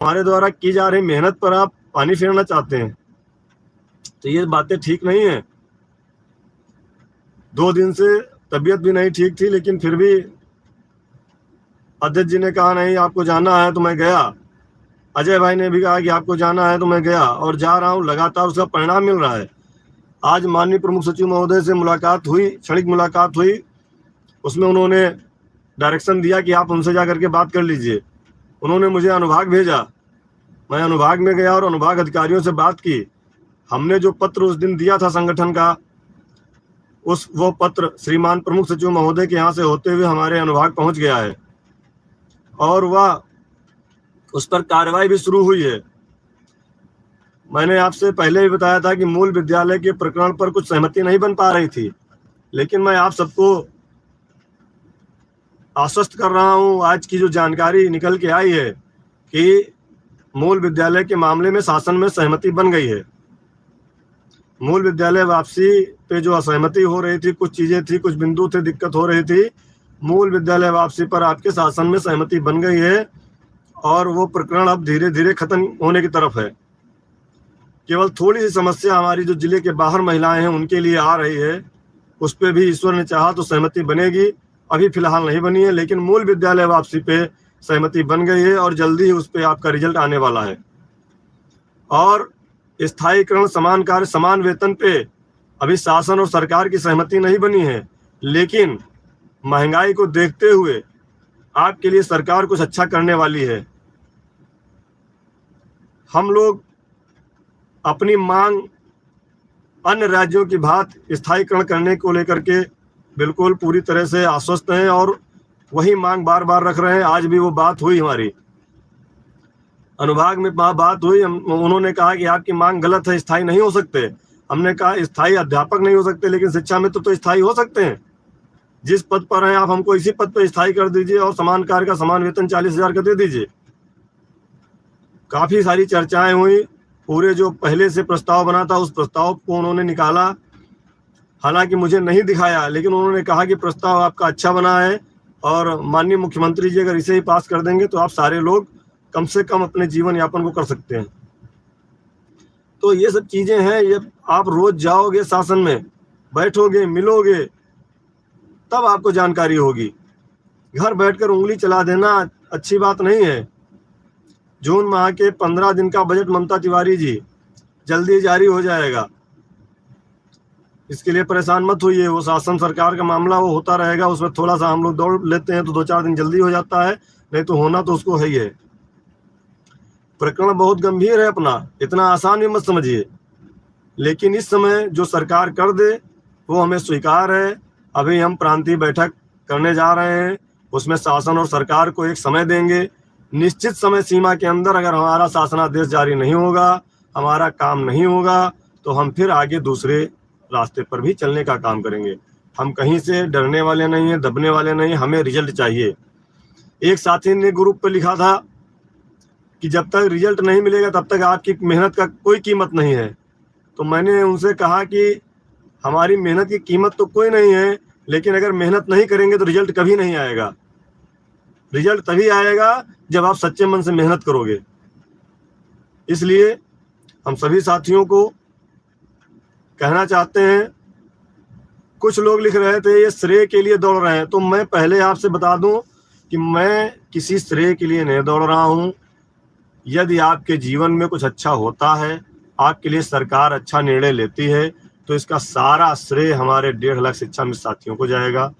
हमारे द्वारा की जा रही मेहनत पर आप पानी फेरना चाहते हैं, तो ये बातें ठीक नहीं है। 2 दिन से तबीयत भी नहीं ठीक थी, लेकिन फिर भी अध्यक्ष जी ने कहा नहीं आपको जाना है, तो मैं गया। अजय भाई ने भी कहा कि आपको जाना है, तो मैं गया और जा रहा हूँ। लगातार उसका परिणाम मिल रहा है। आज माननीय प्रमुख सचिव महोदय से मुलाकात हुई, क्षणिक मुलाकात हुई। उसमें उन्होंने डायरेक्शन दिया कि आप उनसे जा करके बात कर लीजिए। उन्होंने मुझे अनुभाग भेजा, मैं अनुभाग में गया और अनुभाग अधिकारियों से बात की। हमने जो पत्र उस दिन दिया था संगठन का, वो पत्र श्रीमान प्रमुख सचिव महोदय के यहाँ से होते हुए हमारे अनुभाग पहुंच गया है और वह उस पर कार्रवाई भी शुरू हुई है। मैंने आपसे पहले भी बताया था कि मूल विद्यालय के प्रकरण पर कुछ सहमति नहीं बन पा रही थी, लेकिन मैं आप सबको आश्वस्त कर रहा हूं, आज की जो जानकारी निकल के आई है कि मूल विद्यालय के मामले में शासन में सहमति बन गई है। मूल विद्यालय वापसी पे जो असहमति हो रही थी, कुछ चीजें थी, कुछ बिंदु थे, दिक्कत हो रही थी, मूल विद्यालय वापसी पर आपके शासन में सहमति बन गई है और वो प्रकरण अब धीरे धीरे खत्म होने की तरफ है। केवल थोड़ी सी समस्या हमारी जो जिले के बाहर महिलाएं हैं उनके लिए आ रही है, उस पर भी ईश्वर ने चाहा तो सहमति बनेगी। अभी फिलहाल नहीं बनी है, लेकिन मूल विद्यालय वापसी पे सहमति बन गई है और जल्दी ही उस पर आपका रिजल्ट आने वाला है। और स्थायीकरण, समान कार्य समान वेतन पे अभी शासन और सरकार की सहमति नहीं बनी है, लेकिन महंगाई को देखते हुए आपके लिए सरकार कुछ अच्छा करने वाली है। हम लोग अपनी मांग अन्य राज्यों की भांति स्थायीकरण करने को लेकर के बिल्कुल पूरी तरह से आश्वस्त हैं और वही मांग बार बार रख रहे हैं। आज भी वो बात हुई, हमारी अनुभाग में बात हुई। उन्होंने कहा कि आपकी मांग गलत है, स्थायी नहीं हो सकते। हमने कहा स्थायी अध्यापक नहीं हो सकते, लेकिन शिक्षा मित्र तो स्थायी हो सकते हैं। जिस पद पर हैं आप, हमको इसी पद पर स्थायी कर दीजिए और समान कार्य का समान वेतन 40,000 का दे दीजिए। काफी सारी चर्चाएं हुई। पूरे जो पहले से प्रस्ताव बना था उस प्रस्ताव को उन्होंने निकाला, हालांकि मुझे नहीं दिखाया, लेकिन उन्होंने कहा कि प्रस्ताव आपका अच्छा बना है और माननीय मुख्यमंत्री जी अगर इसे ही पास कर देंगे तो आप सारे लोग कम से कम अपने जीवन यापन को कर सकते हैं। तो ये सब चीजें हैं, ये आप रोज जाओगे शासन में, बैठोगे, मिलोगे, तब आपको जानकारी होगी। घर बैठकर उंगली चला देना अच्छी बात नहीं है। जून माह के 15 दिन का बजट ममता तिवारी जी जल्दी जारी हो जाएगा, इसके लिए परेशान मत होइए। वो शासन सरकार का मामला वो होता रहेगा, उसमें थोड़ा सा हम लोग दौड़ लेते हैं तो 2-4 दिन जल्दी हो जाता है, नहीं तो होना तो उसको है ही है। प्रकरण बहुत गंभीर है अपना, इतना आसान भी मत समझिए, लेकिन इस समय जो सरकार कर दे वो हमें स्वीकार है। अभी हम प्रांतीय बैठक करने जा रहे हैं, उसमें शासन और सरकार को एक समय देंगे। निश्चित समय सीमा के अंदर अगर हमारा शासनादेश जारी नहीं होगा, हमारा काम नहीं होगा, तो हम फिर आगे दूसरे रास्ते पर भी चलने का काम करेंगे। हम कहीं से डरने वाले नहीं हैं, दबने वाले नहीं, हमें रिजल्ट चाहिए। एक साथी ने ग्रुप पर लिखा था कि जब तक रिजल्ट नहीं मिलेगा तब तक आपकी मेहनत का कोई कीमत नहीं है। तो मैंने उनसे कहा कि हमारी मेहनत की कीमत तो कोई नहीं है, लेकिन अगर मेहनत नहीं करेंगे तो रिजल्ट कभी नहीं आएगा। रिजल्ट तभी आएगा जब आप सच्चे मन से मेहनत करोगे। इसलिए हम सभी साथियों को कहना चाहते हैं, कुछ लोग लिख रहे थे ये श्रेय के लिए दौड़ रहे हैं, तो मैं पहले आपसे बता दूं कि मैं किसी श्रेय के लिए नहीं दौड़ रहा हूं। यदि आपके जीवन में कुछ अच्छा होता है, आपके लिए सरकार अच्छा निर्णय लेती है, तो इसका सारा श्रेय हमारे 1.5 लाख शिक्षा मित्र साथियों को जाएगा,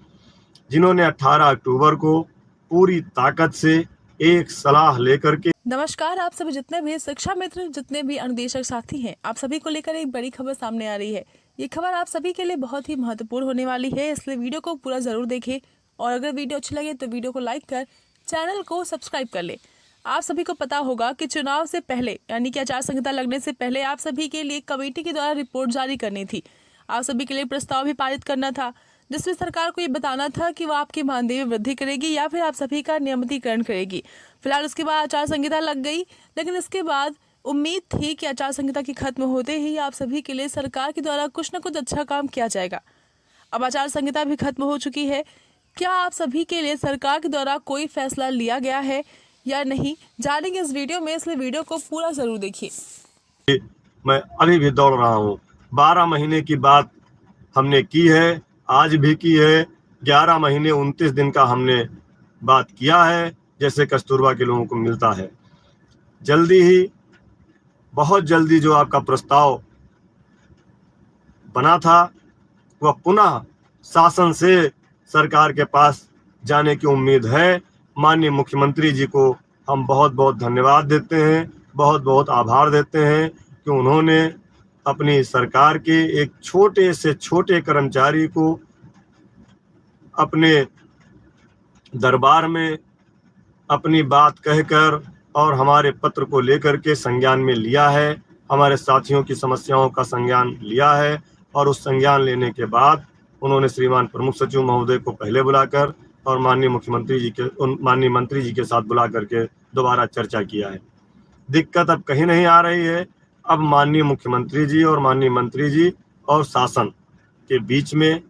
जिन्होंने 18 अक्टूबर को पूरी ताकत से एक सलाह लेकर के। नमस्कार, आप सभी जितने भी शिक्षा मित्र, जितने भी अनुदेशक साथी हैं, आप सभी को लेकर एक बड़ी खबर सामने आ रही है। ये खबर आप सभी के लिए बहुत ही महत्वपूर्ण होने वाली है, इसलिए वीडियो को पूरा जरूर देखें और अगर वीडियो अच्छी लगे तो वीडियो को लाइक कर चैनल को सब्सक्राइब कर ले। आप सभी को पता होगा कि चुनाव से पहले यानी कि आचार संहिता लगने से पहले आप सभी के लिए कमेटी के द्वारा रिपोर्ट जारी करनी थी। आप सभी के लिए प्रस्ताव भी पारित करना था, जिसमें सरकार को ये बताना था कि वो आपके मानदेय में वृद्धि करेगी या फिर आप सभी का नियमितीकरण करेगी। फिलहाल उसके बाद आचार संहिता लग गई, लेकिन इसके बाद उम्मीद थी कि आचार संहिता की खत्म होते ही आप सभी के लिए सरकार के द्वारा कुछ न कुछ अच्छा काम किया जाएगा। अब आचार संहिता भी खत्म हो चुकी है। क्या आप सभी के लिए सरकार के द्वारा कोई फैसला लिया गया है या नहीं, जानेंगे इस वीडियो में, इसलिए वीडियो को पूरा ज़रूर देखिए। मैं अभी भी दौड़ रहा हूँ। 12 महीने की बात हमने की है, आज भी की है। 11 महीने 29 दिन का हमने बात किया है, जैसे कस्तूरबा के लोगों को मिलता है। जल्दी ही, बहुत जल्दी जो आपका प्रस्ताव बना था वह पुनः शासन से सरकार के पास जाने की उम्मीद है। माननीय मुख्यमंत्री जी को हम बहुत बहुत धन्यवाद देते हैं, बहुत बहुत आभार देते हैं कि उन्होंने अपनी सरकार के एक छोटे से छोटे कर्मचारी को अपने दरबार में अपनी बात कहकर और हमारे पत्र को लेकर के संज्ञान में लिया है, हमारे साथियों की समस्याओं का संज्ञान लिया है। और उस संज्ञान लेने के बाद उन्होंने श्रीमान प्रमुख सचिव महोदय को पहले बुलाकर और माननीय मंत्री जी के साथ बुला करके दोबारा चर्चा किया है। दिक्कत अब कहीं नहीं आ रही है। अब माननीय मुख्यमंत्री जी और माननीय मंत्री जी और शासन के बीच में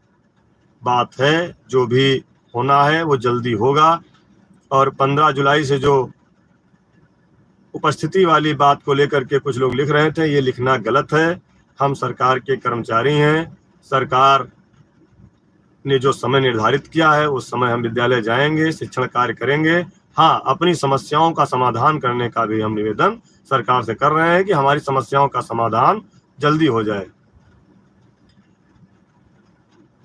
बात है, जो भी होना है वो जल्दी होगा। और 15 जुलाई से जो उपस्थिति वाली बात को लेकर के कुछ लोग लिख रहे थे, ये लिखना गलत है। हम सरकार के कर्मचारी हैं, सरकार ने जो समय निर्धारित किया है उस समय हम विद्यालय जाएंगे, शिक्षण कार्य करेंगे। हाँ, अपनी समस्याओं का समाधान करने का भी हम निवेदन सरकार से कर रहे हैं कि हमारी समस्याओं का समाधान जल्दी हो जाए।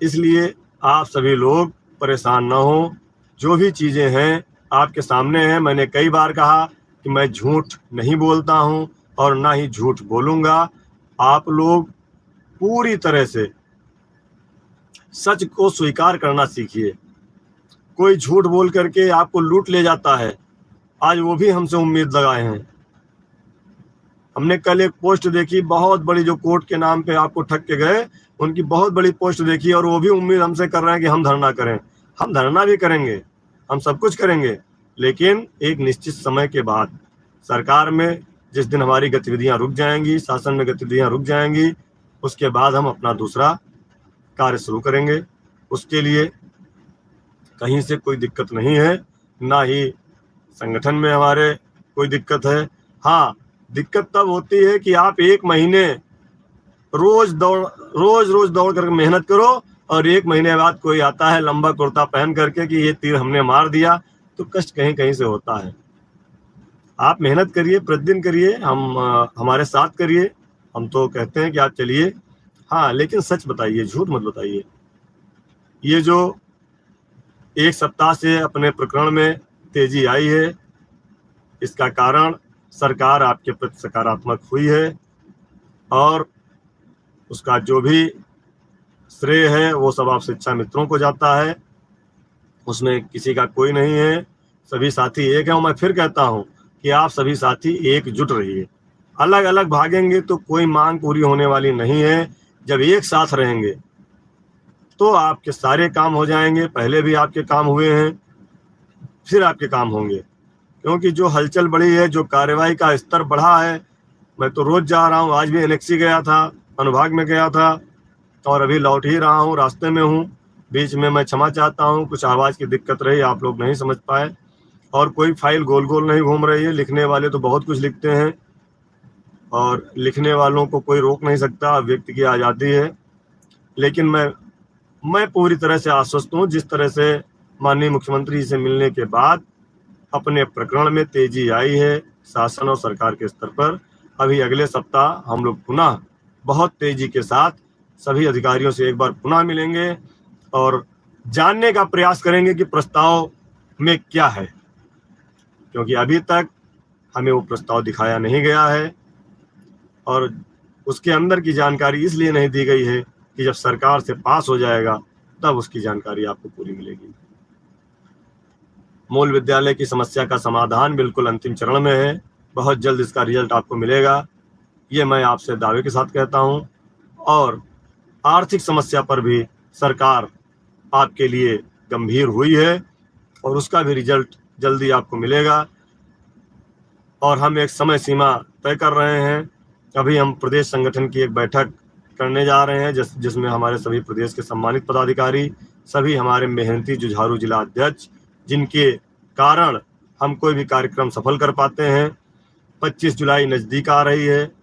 इसलिए आप सभी लोग परेशान न हो। जो भी चीज़ें हैं आपके सामने हैं। मैंने कई बार कहा कि मैं झूठ नहीं बोलता हूं और ना ही झूठ बोलूंगा। आप लोग पूरी तरह से सच को स्वीकार करना सीखिए। कोई झूठ बोल करके आपको लूट ले जाता है, आज वो भी हमसे उम्मीद लगाए हैं। हमने कल एक पोस्ट देखी, बहुत बड़ी, जो कोर्ट के नाम पे आपको ठग के गए, उनकी बहुत बड़ी पोस्ट देखी और वो भी उम्मीद हमसे कर रहे हैं कि हम धरना करें। हम धरना भी करेंगे, हम सब कुछ करेंगे, लेकिन एक निश्चित समय के बाद सरकार में जिस दिन हमारी गतिविधियां रुक जाएंगी, शासन में गतिविधियां रुक जाएंगी, उसके बाद हम अपना दूसरा कार्य शुरू करेंगे। उसके लिए कहीं से कोई दिक्कत नहीं है, ना ही संगठन में हमारे कोई दिक्कत है। हाँ, दिक्कत तब होती है कि आप 1 महीने रोज दौड़ कर मेहनत करो और 1 महीने बाद कोई आता है लंबा कुर्ता पहन करके कि ये तीर हमने मार दिया, तो कष्ट कहीं कहीं से होता है। आप मेहनत करिए, प्रतिदिन करिए, हमारे साथ करिए। हम तो कहते हैं कि आप चलिए, हाँ, लेकिन सच बताइए, झूठ मत बताइए। ये जो 1 सप्ताह से अपने प्रकरण में तेजी आई है, इसका कारण सरकार आपके प्रति सकारात्मक हुई है और उसका जो भी श्रेय है वो सब आप शिक्षा मित्रों को जाता है, उसमें किसी का कोई नहीं है। सभी साथी एक हैं और मैं फिर कहता हूं कि आप सभी साथी एकजुट रहिए। अलग अलग भागेंगे तो कोई मांग पूरी होने वाली नहीं है। जब एक साथ रहेंगे तो आपके सारे काम हो जाएंगे। पहले भी आपके काम हुए हैं, फिर आपके काम होंगे, क्योंकि जो हलचल बढ़ी है, जो कार्यवाही का स्तर बढ़ा है। मैं तो रोज जा रहा हूँ, आज भी एनेक्सी गया था, अनुभाग में गया था और अभी लौट ही रहा हूँ, रास्ते में हूँ। बीच में मैं क्षमा चाहता हूँ, कुछ आवाज़ की दिक्कत रही, आप लोग नहीं समझ पाए। और कोई फाइल गोल गोल नहीं घूम रही है। लिखने वाले तो बहुत कुछ लिखते हैं और लिखने वालों को कोई रोक नहीं सकता, व्यक्ति की आज़ादी है। लेकिन मैं पूरी तरह से आश्वस्त हूँ। जिस तरह से माननीय मुख्यमंत्री से मिलने के बाद अपने प्रकरण में तेजी आई है शासन और सरकार के स्तर पर, अभी अगले सप्ताह हम लोग पुनः बहुत तेजी के साथ सभी अधिकारियों से एक बार पुनः मिलेंगे और जानने का प्रयास करेंगे कि प्रस्ताव में क्या है, क्योंकि अभी तक हमें वो प्रस्ताव दिखाया नहीं गया है और उसके अंदर की जानकारी इसलिए नहीं दी गई है कि जब सरकार से पास हो जाएगा तब उसकी जानकारी आपको पूरी मिलेगी। मूल विद्यालय की समस्या का समाधान बिल्कुल अंतिम चरण में है, बहुत जल्द इसका रिजल्ट आपको मिलेगा, ये मैं आपसे दावे के साथ कहता हूं। और आर्थिक समस्या पर भी सरकार आपके लिए गंभीर हुई है और उसका भी रिजल्ट जल्दी आपको मिलेगा। और हम एक समय सीमा तय कर रहे हैं। अभी हम प्रदेश संगठन की एक बैठक करने जा रहे हैं जिसमें हमारे सभी प्रदेश के सम्मानित पदाधिकारी, सभी हमारे मेहनती जुझारू जिला अध्यक्ष, जिनके कारण हम कोई भी कार्यक्रम सफल कर पाते हैं। 25 जुलाई नज़दीक आ रही है।